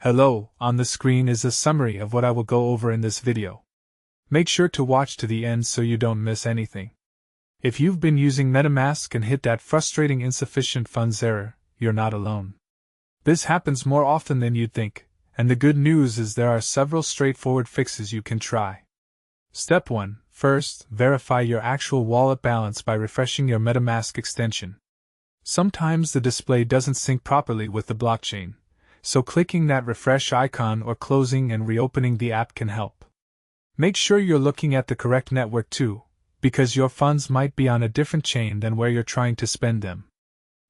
Hello, on the screen is a summary of what I will go over in this video. Make sure to watch to the end so you don't miss anything. If you've been using MetaMask and hit that frustrating insufficient funds error, you're not alone. This happens more often than you'd think, and the good news is there are several straightforward fixes you can try. Step 1. First, verify your actual wallet balance by refreshing your MetaMask extension. Sometimes the display doesn't sync properly with the blockchain, so clicking that refresh icon or closing and reopening the app can help. Make sure you're looking at the correct network too, because your funds might be on a different chain than where you're trying to spend them.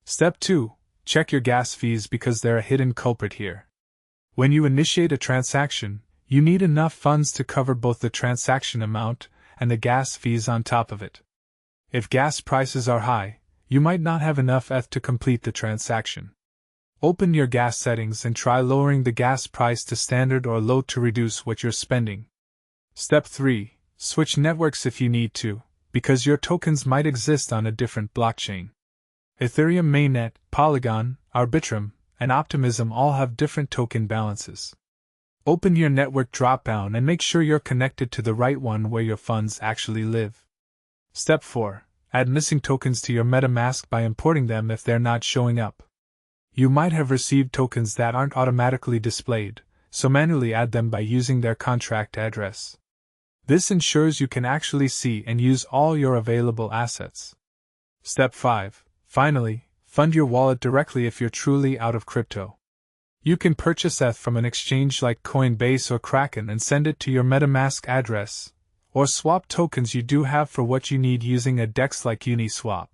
Step 2. Check your gas fees because they're a hidden culprit here. When you initiate a transaction, you need enough funds to cover both the transaction amount and the gas fees on top of it. If gas prices are high, you might not have enough ETH to complete the transaction. Open your gas settings and try lowering the gas price to standard or low to reduce what you're spending. Step 3. Switch networks if you need to, because your tokens might exist on a different blockchain. Ethereum mainnet, Polygon, Arbitrum, and Optimism all have different token balances. Open your network dropdown and make sure you're connected to the right one where your funds actually live. Step 4. Add missing tokens to your MetaMask by importing them if they're not showing up. You might have received tokens that aren't automatically displayed, so manually add them by using their contract address. This ensures you can actually see and use all your available assets. Step 5. Finally, fund your wallet directly if you're truly out of crypto. You can purchase ETH from an exchange like Coinbase or Kraken and send it to your MetaMask address, or swap tokens you do have for what you need using a DEX like Uniswap.